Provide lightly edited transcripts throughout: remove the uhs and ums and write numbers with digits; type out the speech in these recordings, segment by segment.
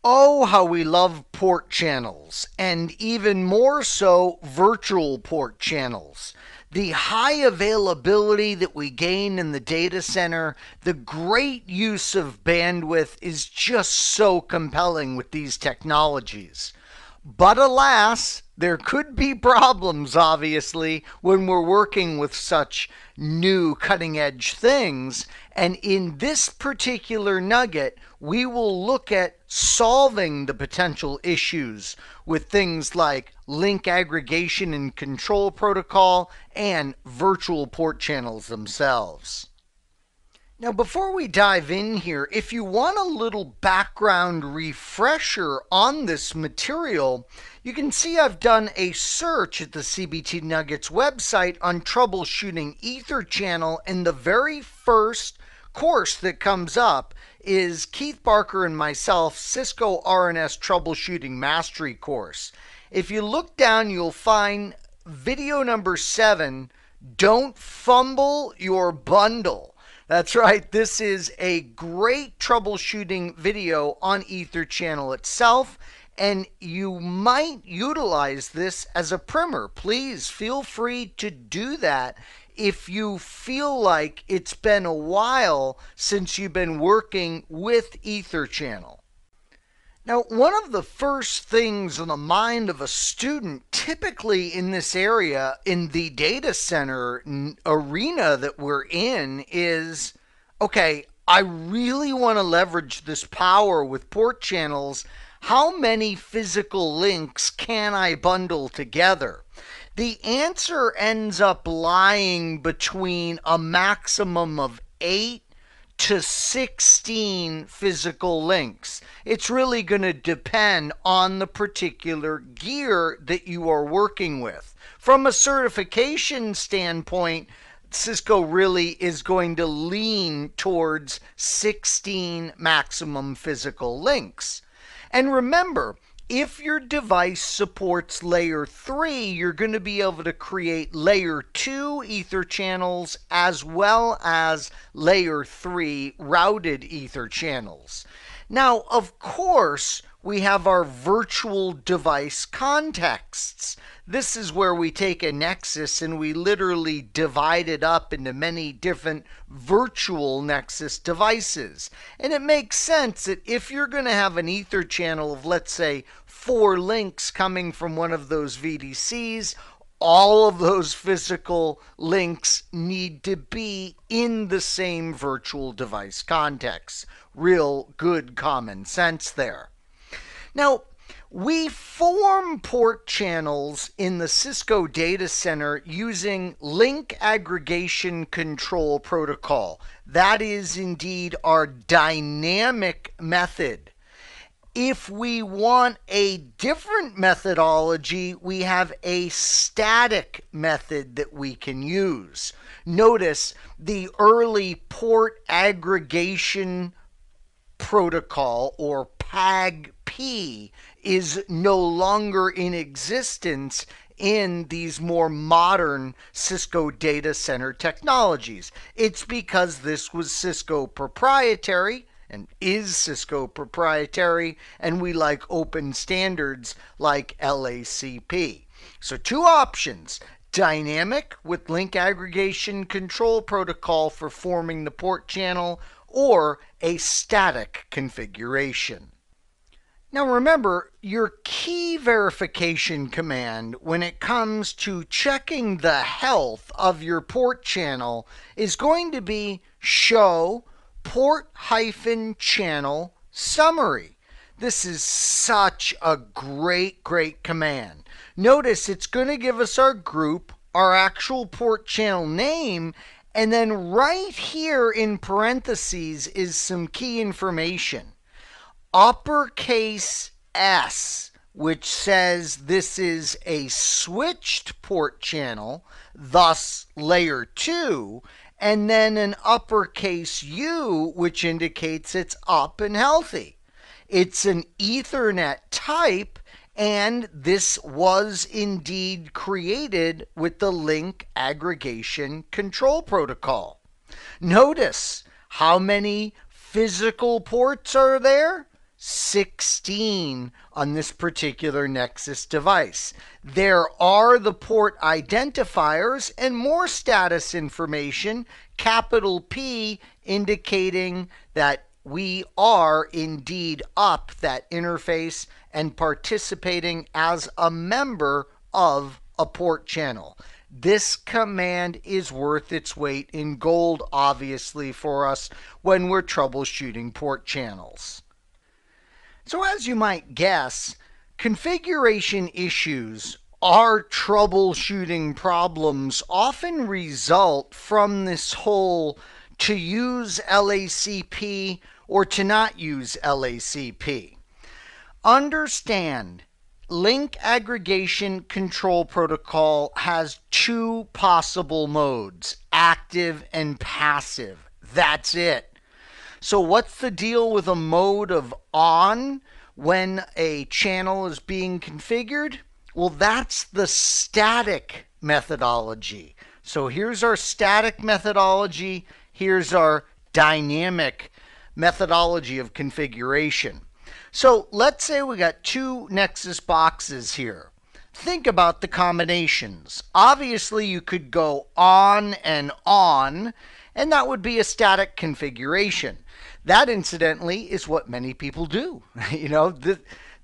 Oh, how we love port channels, and even more so, virtual port channels. The high availability that we gain in the data center, the great use of bandwidth is just so compelling with these technologies. But alas, there could be problems, obviously, when we're working with such new cutting edge things. And in this particular nugget, we will look at solving the potential issues with things like link aggregation and control protocol and virtual port channels themselves. Now, before we dive in here, if you want a little background refresher on this material, you can see I've done a search at the CBT Nuggets website on troubleshooting Ether channel, and the very first course that comes up is Keith Barker and myself, Cisco RNS Troubleshooting Mastery course. If you look down, you'll find video number 7, Don't Fumble Your Bundle. That's right, this is a great troubleshooting video on Ether channel itself, and you might utilize this as a primer. Please feel free to do that if you feel like it's been a while since you've been working with Ether channel. Now, one of the first things on the mind of a student, typically in this area, in the data center arena that we're in, is okay, I really want to leverage this power with port channels. How many physical links can I bundle together? The answer ends up lying between a maximum of 8 to 16 physical links. It's really going to depend on the particular gear that you are working with. From a certification standpoint, Cisco really is going to lean towards 16 maximum physical links. And remember, if your device supports layer 3, you're going to be able to create layer 2 Ether channels as well as layer 3 routed Ether channels. Now, of course, we have our virtual device contexts. This is where we take a Nexus and we literally divide it up into many different virtual Nexus devices. And it makes sense that if you're going to have an Ether channel of, let's say, 4 links coming from one of those VDCs, all of those physical links need to be in the same virtual device context. Real good common sense there. Now, we form port channels in the Cisco data center using link aggregation control protocol. That is indeed our dynamic method. If we want a different methodology, we have a static method that we can use. Notice the early port aggregation protocol, or PAG-P, is no longer in existence in these more modern Cisco data center technologies. It's because this was Cisco proprietary and is Cisco proprietary, and we like open standards like LACP. So 2 options: dynamic with link aggregation control protocol for forming the port channel, or a static configuration. Now remember, your key verification command when it comes to checking the health of your port channel is going to be show port-channel summary. This is such a great command. Notice it's going to give us our group, our actual port channel name, and then right here in parentheses is some key information. Uppercase S, which says this is a switched port channel, thus layer 2, and then an uppercase U, which indicates it's up and healthy. It's an Ethernet type, and this was indeed created with the link aggregation control protocol. Notice how many physical ports are there? 16 on this particular Nexus device. There are the port identifiers and more status information, capital P, indicating that we are indeed up that interface and participating as a member of a port channel. This command is worth its weight in gold, obviously, for us when we're troubleshooting port channels. So as you might guess, configuration issues or troubleshooting problems often result from this whole to use LACP or to not use LACP. Understand, Link Aggregation Control Protocol has two possible modes, active and passive. That's it. So what's the deal with a mode of on when a channel is being configured? Well, that's the static methodology. So here's our static methodology. Here's our dynamic methodology of configuration. So let's say we got two Nexus boxes here. Think about the combinations. Obviously, you could go on, and that would be a static configuration. That, incidentally, is what many people do.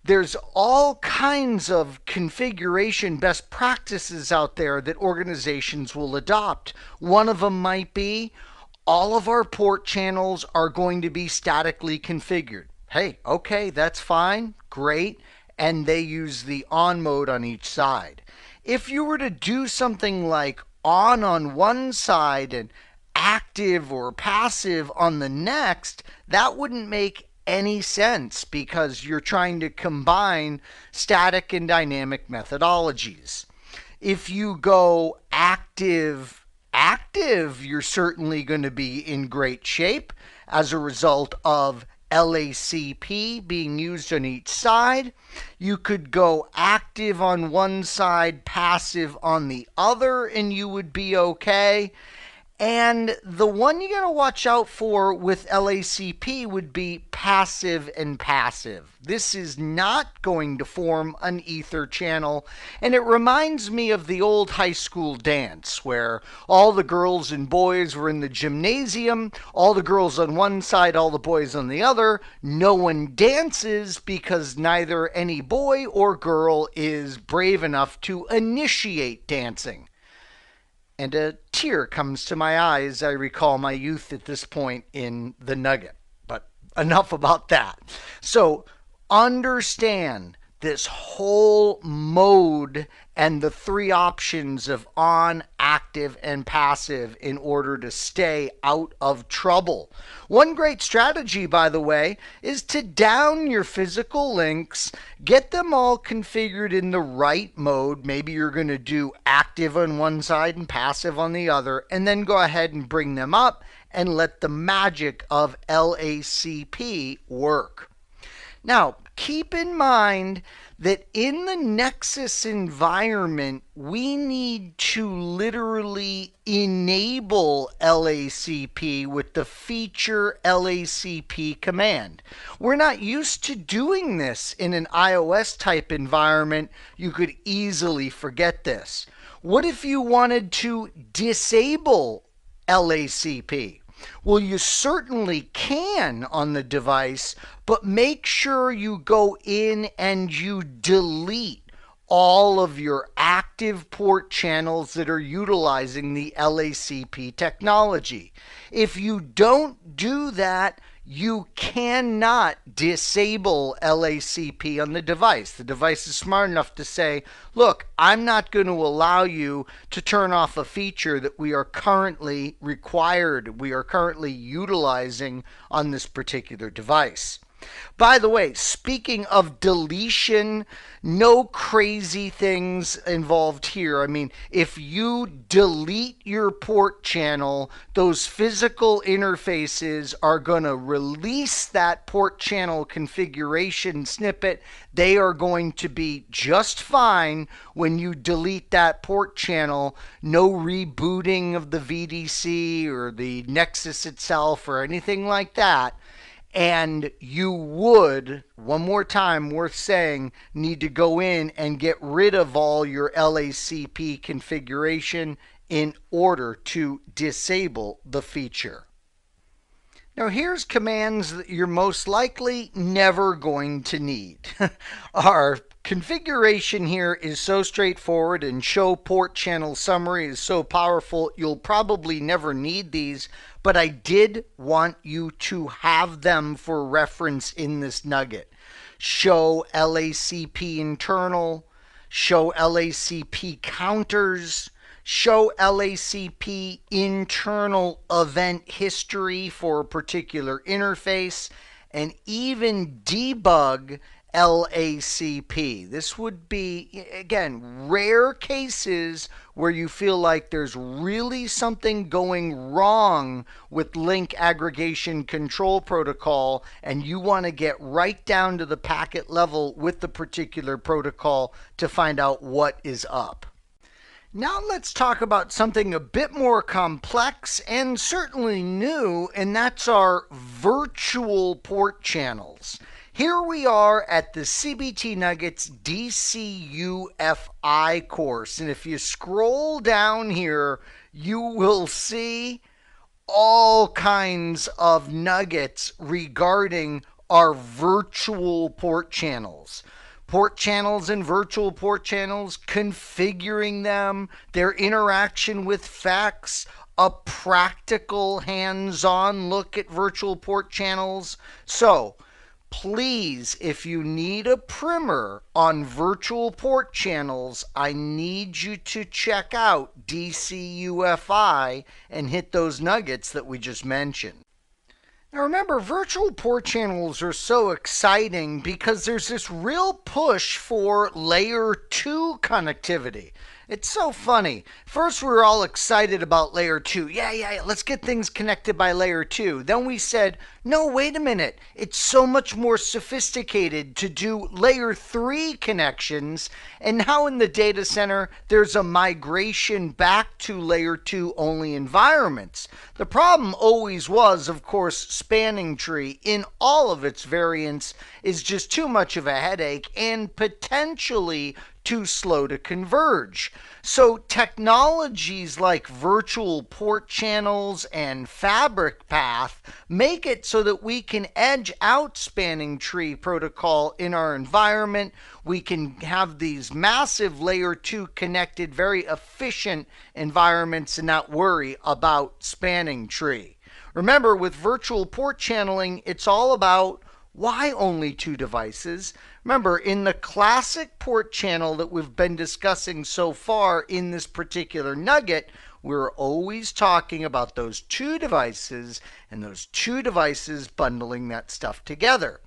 There's all kinds of configuration best practices out there that organizations will adopt. One of them might be all of our port channels are going to be statically configured. Hey, okay, that's fine, great, and they use the on mode on each side. If you were to do something like on one side and active or passive on the next, that wouldn't make any sense because you're trying to combine static and dynamic methodologies. If you go active, you're certainly going to be in great shape as a result of LACP being used on each side. You could go active on one side, passive on the other, and you would be okay. And the one you got to watch out for with LACP would be passive and passive. This is not going to form an ether channel, and it reminds me of the old high school dance where all the girls and boys were in the gymnasium, all the girls on one side, all the boys on the other. No one dances because neither any boy or girl is brave enough to initiate dancing. And a tear comes to my eye as I recall my youth at this point in the Nugget. But enough about that. So understand this whole mode and the three options of on, active, and passive in order to stay out of trouble. One great strategy, by the way, is to down your physical links, get them all configured in the right mode. Maybe you're going to do active on one side and passive on the other, and then go ahead and bring them up and let the magic of LACP work. Now, keep in mind that in the Nexus environment, we need to literally enable LACP with the feature LACP command. We're not used to doing this in an iOS type environment. You could easily forget this. What if you wanted to disable LACP? Well, you certainly can on the device, but make sure you go in and you delete all of your active port channels that are utilizing the LACP technology. If you don't do that, you cannot disable LACP on the device. The device is smart enough to say, look, I'm not going to allow you to turn off a feature that we are currently utilizing on this particular device. By the way, speaking of deletion, no crazy things involved here. I mean, if you delete your port channel, those physical interfaces are going to release that port channel configuration snippet. They are going to be just fine when you delete that port channel. No rebooting of the VDC or the Nexus itself or anything like that. And you would, one more time, worth saying, need to go in and get rid of all your LACP configuration in order to disable the feature. Now here's commands that you're most likely never going to need. Our configuration here is so straightforward, and show port channel summary is so powerful you'll probably never need these, but I did want you to have them for reference in this nugget. Show LACP internal, show LACP counters, show LACP internal event history for a particular interface, and even debug LACP. This would be, again, rare cases where you feel like there's really something going wrong with link aggregation control protocol, and you want to get right down to the packet level with the particular protocol to find out what is up. Now let's talk about something a bit more complex and certainly new, and that's our virtual port channels. Here we are at the CBT Nuggets DCUFI course, and if you scroll down here, you will see all kinds of nuggets regarding our virtual port channels. Port channels and virtual port channels, configuring them, their interaction with FEX, a practical hands-on look at virtual port channels. So please, if you need a primer on virtual port channels, I need you to check out DCUFI and hit those nuggets that we just mentioned. Now remember, virtual port channels are so exciting because there's this real push for layer 2 connectivity. It's so funny. First, we were all excited about layer 2. Yeah, let's get things connected by layer 2. Then we said, no, wait a minute. It's so much more sophisticated to do layer 3 connections. And now in the data center, there's a migration back to layer 2 only environments. The problem always was, of course, spanning tree in all of its variants is just too much of a headache and potentially too slow to converge. So technologies like virtual port channels and fabric path make it so that we can edge out spanning tree protocol in our environment. We can have these massive layer 2 connected, very efficient environments and not worry about spanning tree. Remember, with virtual port channeling, it's all about why only 2 devices? Remember, in the classic port channel that we've been discussing so far in this particular nugget, we're always talking about those 2 devices and those 2 devices bundling that stuff together.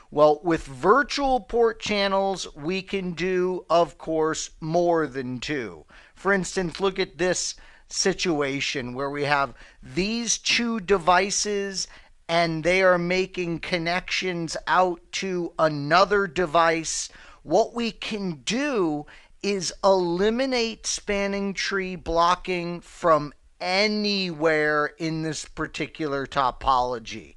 Well, with virtual port channels, we can do, of course, more than 2. For instance, look at this situation where we have these 2 devices and they are making connections out to another device. What we can do is eliminate spanning tree blocking from anywhere in this particular topology.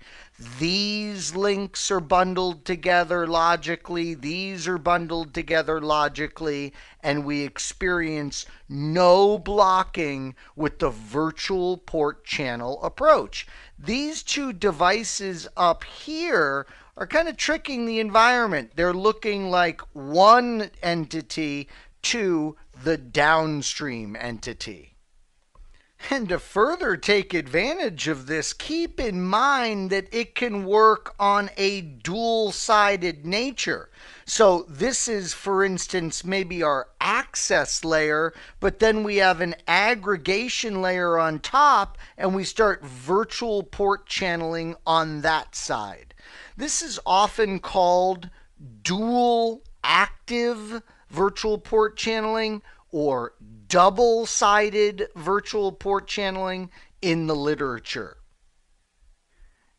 These links are bundled together logically, these are bundled together logically, and we experience no blocking with the virtual port channel approach. These 2 devices up here are kind of tricking the environment. They're looking like one entity to the downstream entity. And to further take advantage of this, keep in mind that it can work on a dual-sided nature. So this is, for instance, maybe our access layer, but then we have an aggregation layer on top, and we start virtual port channeling on that side. This is often called dual active virtual port channeling or double-sided virtual port channeling in the literature.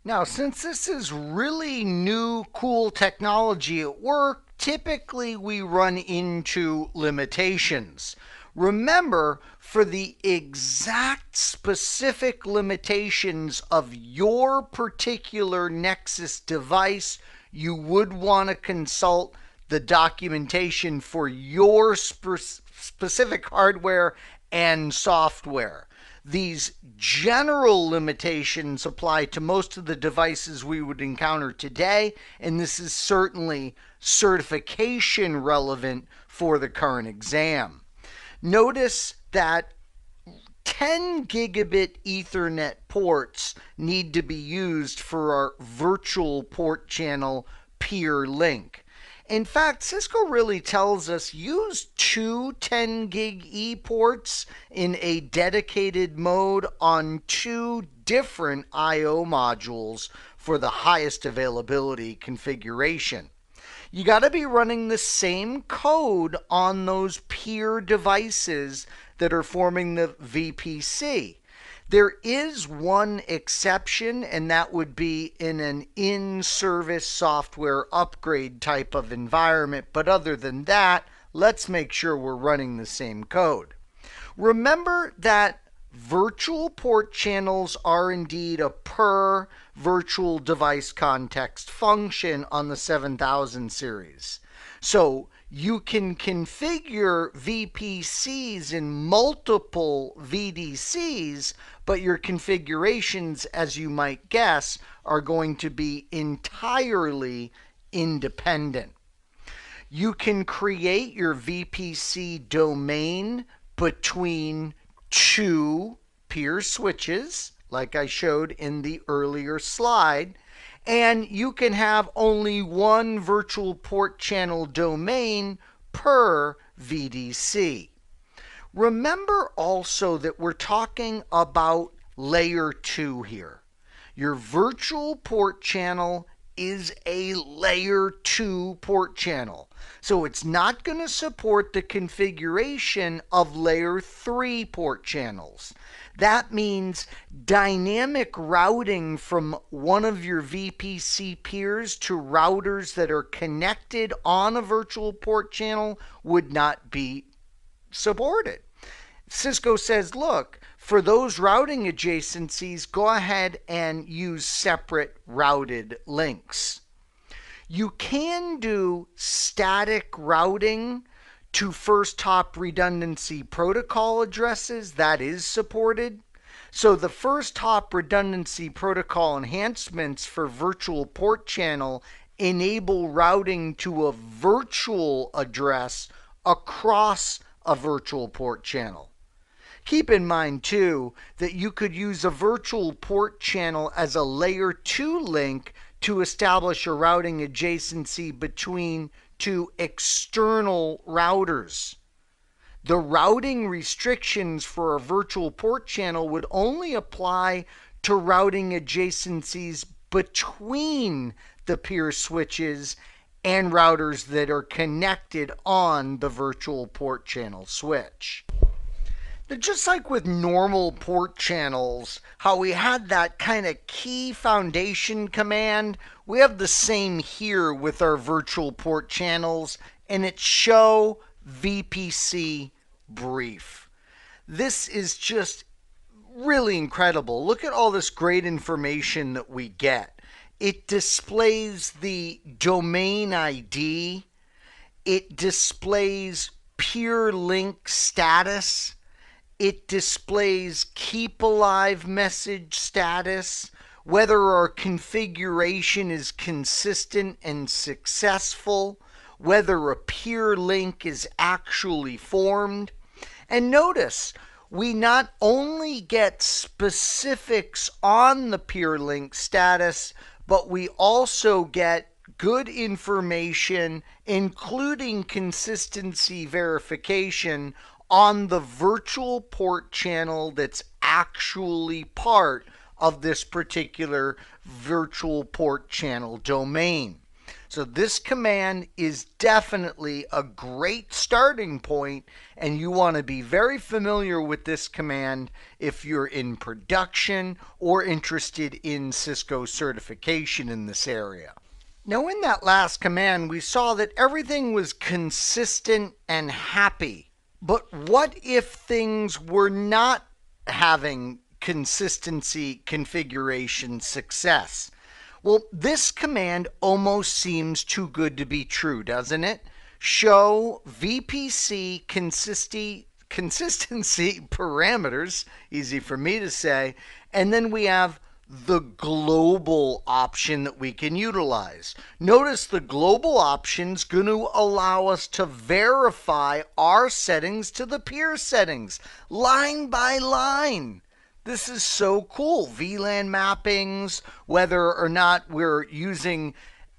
Now, since this is really new, cool technology at work, typically we run into limitations. Remember, for the exact specific limitations of your particular Nexus device, you would want to consult the documentation for your specific hardware and software. These general limitations apply to most of the devices we would encounter today, and this is certainly certification relevant for the current exam. Notice that 10 gigabit Ethernet ports need to be used for our virtual port channel peer link. In fact, Cisco really tells us use two 10 gig E ports in a dedicated mode on two different I/O modules for the highest availability configuration. You got to be running the same code on those peer devices that are forming the vPC. There is one exception, and that would be in an in-service software upgrade type of environment. But other than that, let's make sure we're running the same code. Remember that virtual port channels are indeed a per virtual device context function on the 7000 series. So you can configure vPCs in multiple VDCs, but your configurations, as you might guess, are going to be entirely independent. You can create your vPC domain between two peer switches, like I showed in the earlier slide, and you can have only one virtual port channel domain per VDC. Remember also that we're talking about layer 2 here. Your virtual port channel is a layer 2 port channel. So it's not going to support the configuration of layer 3 port channels. That means dynamic routing from one of your vPC peers to routers that are connected on a virtual port channel would not be supported. Cisco says, look, for those routing adjacencies, go ahead and use separate routed links. You can do static routing to first hop redundancy protocol addresses. That is supported. So the first hop redundancy protocol enhancements for virtual port channel enable routing to a virtual address across a virtual port channel. Keep in mind, too, that you could use a virtual port channel as a layer 2 link to establish a routing adjacency between two external routers. The routing restrictions for a virtual port channel would only apply to routing adjacencies between the peer switches and routers that are connected on the virtual port channel switch. Just like with normal port channels, how we had that kind of key foundation command, we have the same here with our virtual port channels, and it's show vPC brief. This is just really incredible. Look at all this great information that we get. It displays the domain ID. It displays peer link status. It displays keep alive message status, whether our configuration is consistent and successful, whether a peer link is actually formed. And notice, we not only get specifics on the peer link status, but we also get good information, including consistency verification on the virtual port channel that's actually part of this particular virtual port channel domain. So this command is definitely a great starting point, and you want to be very familiar with this command if you're in production or interested in Cisco certification in this area. Now, in that last command, we saw that everything was consistent and happy But what if things were not having consistency configuration success? Well, this command almost seems too good to be true, doesn't it? Show vPC consistency parameters, easy for me to say, and then we have the global option that we can utilize. Notice the global option is going to allow us to verify our settings to the peer settings, line by line. This is so cool. VLAN mappings, whether or not we're using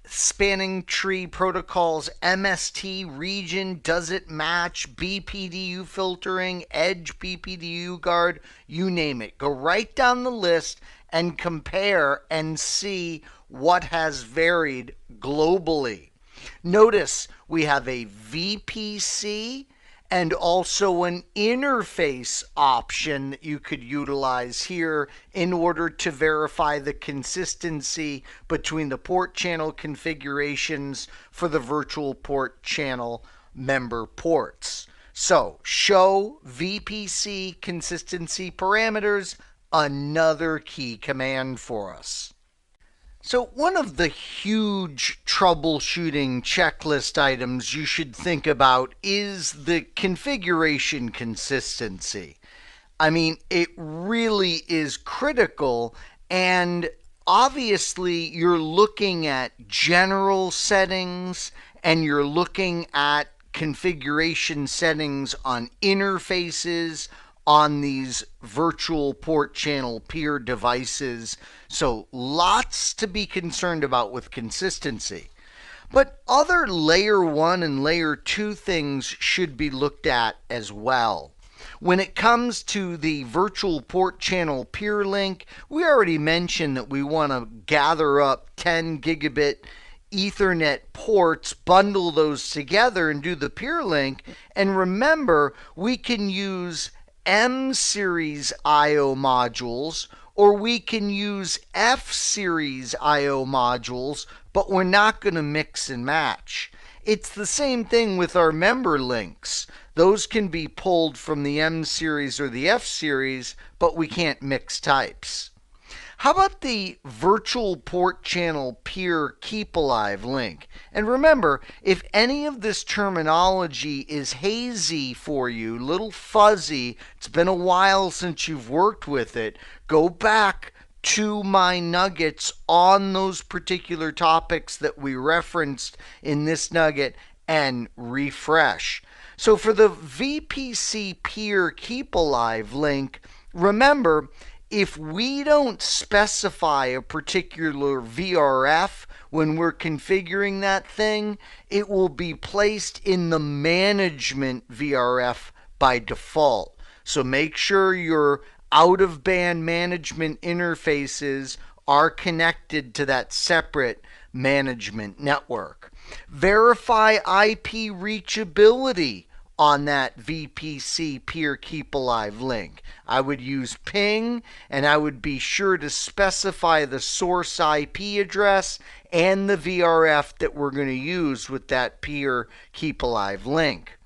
spanning tree protocols, MST region, does it match, BPDU filtering, edge BPDU guard, you name it. Go right down the list and compare and see what has varied globally. Notice we have a vPC and also an interface option that you could utilize here in order to verify the consistency between the port channel configurations for the virtual port channel member ports. So, show vPC consistency parameters, another key command for us. So one of the huge troubleshooting checklist items you should think about is the configuration consistency. I mean, it really is critical, and obviously you're looking at general settings and you're looking at configuration settings on interfaces on these virtual port channel peer devices. So lots to be concerned about with consistency. But other layer 1 and layer 2 things should be looked at as well. When it comes to the virtual port channel peer link, we already mentioned that we want to gather up 10 gigabit Ethernet ports, bundle those together and do the peer link. And remember, we can use M-series I/O modules, or we can use F-series I/O modules, but we're not going to mix and match. It's the same thing with our member links. Those can be pulled from the M-series or the F-series, but we can't mix types. How about the virtual port channel peer keep alive link? And remember, if any of this terminology is hazy for you, little fuzzy, it's been a while since you've worked with it, go back to my nuggets on those particular topics that we referenced in this nugget and refresh. So for the vPC peer keep alive link, remember, if we don't specify a particular VRF when we're configuring that thing, it will be placed in the management VRF by default. So make sure your out-of-band management interfaces are connected to that separate management network. Verify IP reachability on that vPC peer keep alive link. I would use ping, and I would be sure to specify the source IP address and the VRF that we're going to use with that peer keep alive link.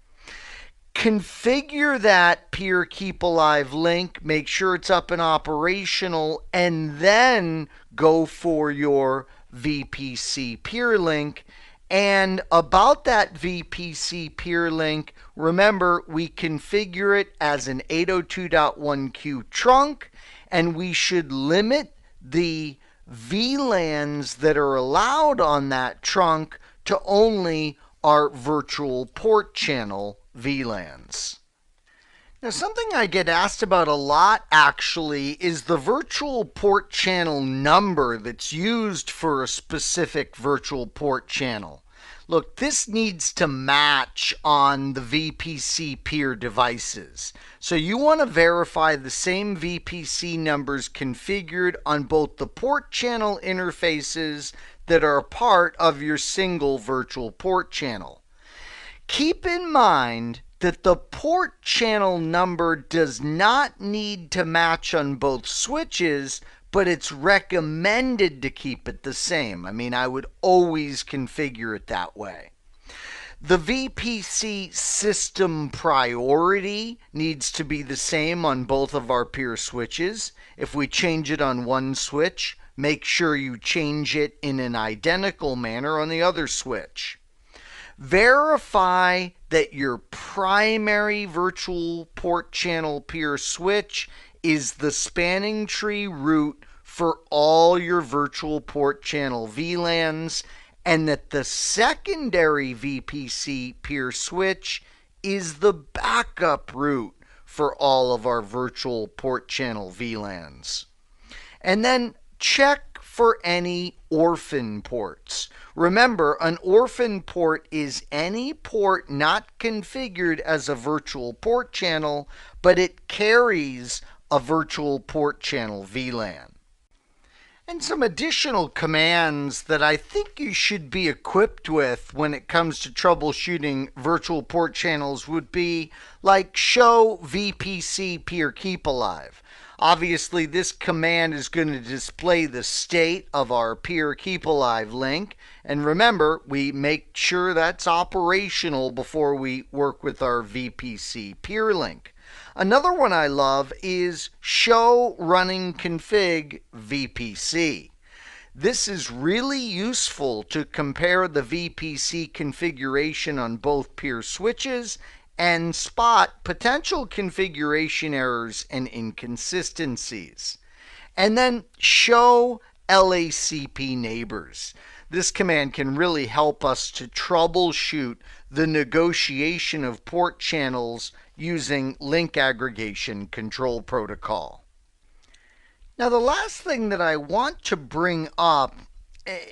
Configure that peer keep alive link, make sure it's up and operational, and then go for your vPC peer link. And about that vPC peer link, remember, we configure it as an 802.1q trunk, and we should limit the VLANs that are allowed on that trunk to only our virtual port channel VLANs. Now, something I get asked about a lot actually is the virtual port channel number that's used for a specific virtual port channel. Look, this needs to match on the vPC peer devices. So you want to verify the same vPC numbers configured on both the port channel interfaces that are part of your single virtual port channel. Keep in mind that the port channel number does not need to match on both switches, but it's recommended to keep it the same. I mean, I would always configure it that way. The VPC system priority needs to be the same on both of our peer switches. If we change it on one switch, make sure you change it in an identical manner on the other switch. Verify that your primary virtual port channel peer switch is the spanning tree root for all your virtual port channel VLANs, and that the secondary VPC peer switch is the backup route for all of our virtual port channel VLANs. And then check for any orphan ports. Remember, an orphan port is any port not configured as a virtual port channel, but it carries a virtual port channel VLAN. And some additional commands that I think you should be equipped with when it comes to troubleshooting virtual port channels would be like show vPC peer keep alive. Obviously, this command is going to display the state of our peer keep alive link. And remember, we make sure that's operational before we work with our vPC peer link. Another one I love is show running config VPC. This is really useful to compare the VPC configuration on both peer switches and spot potential configuration errors and inconsistencies. And then show LACP neighbors. This command can really help us to troubleshoot the negotiation of port channels using link aggregation control protocol. Now, the last thing that I want to bring up,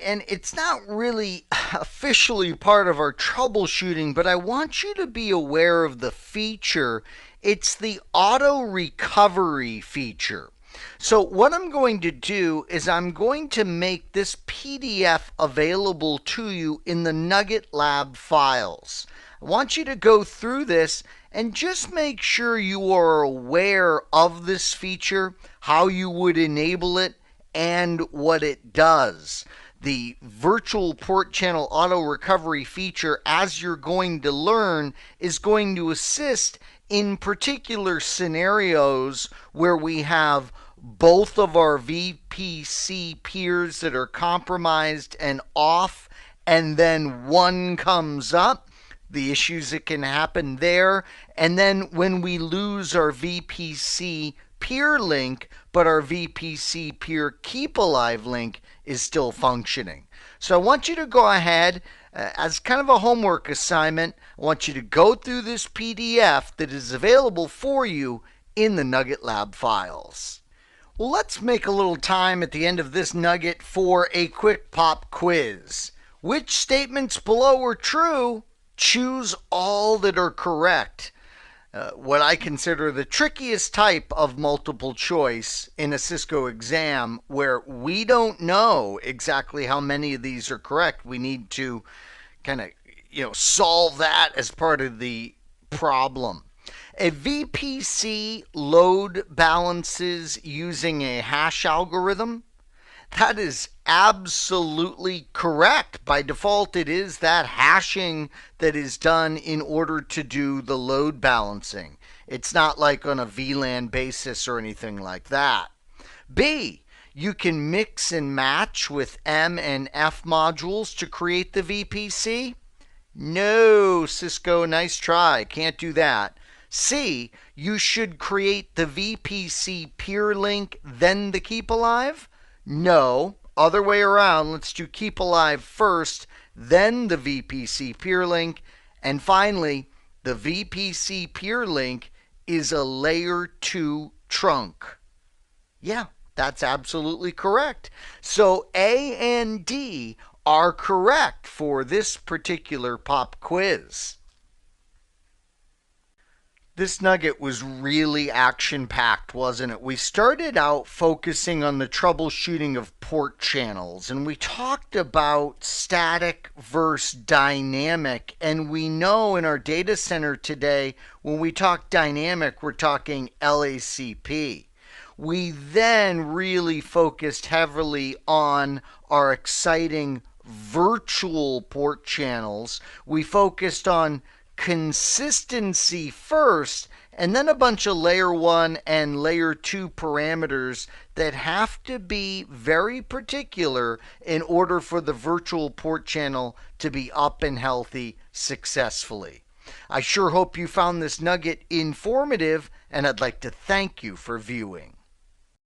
and it's not really officially part of our troubleshooting, but I want you to be aware of the feature. It's the auto recovery feature. So what I'm going to do is I'm going to make this PDF available to you in the Nugget Lab files. I want you to go through this and just make sure you are aware of this feature, how you would enable it, and what it does. The virtual port channel auto recovery feature, as you're going to learn, is going to assist in particular scenarios where we have both of our VPC peers that are compromised and off, and then one comes up, the issues that can happen there, and then when we lose our VPC peer link, but our VPC peer keep alive link is still functioning. So I want you to go ahead, as kind of a homework assignment, I want you to go through this PDF that is available for you in the Nugget Lab files. Well, let's make a little time at the end of this nugget for a quick pop quiz. Which statements below are true? Choose all that are correct. What I consider the trickiest type of multiple choice in a Cisco exam, where we don't know exactly how many of these are correct. We need to kind of, solve that as part of the problem. A VPC load balances using a hash algorithm. That is absolutely correct. By default, it is that hashing that is done in order to do the load balancing. It's not like on a VLAN basis or anything like that. B, you can mix and match with M and F modules to create the VPC. No, Cisco, nice try. Can't do that. C, you should create the VPC peer link, then the keep alive. No, other way around. Let's do keep alive first, then the VPC peer link. And finally, the VPC peer link is a layer 2 trunk. Yeah, that's absolutely correct. So A and D are correct for this particular pop quiz. This nugget was really action-packed, wasn't it? We started out focusing on the troubleshooting of port channels, and we talked about static versus dynamic, and we know in our data center today, when we talk dynamic, we're talking LACP. We then really focused heavily on our exciting virtual port channels, we focused on consistency first, and then a bunch of layer 1 and layer 2 parameters that have to be very particular in order for the virtual port channel to be up and healthy successfully. I sure hope you found this nugget informative, and I'd like to thank you for viewing.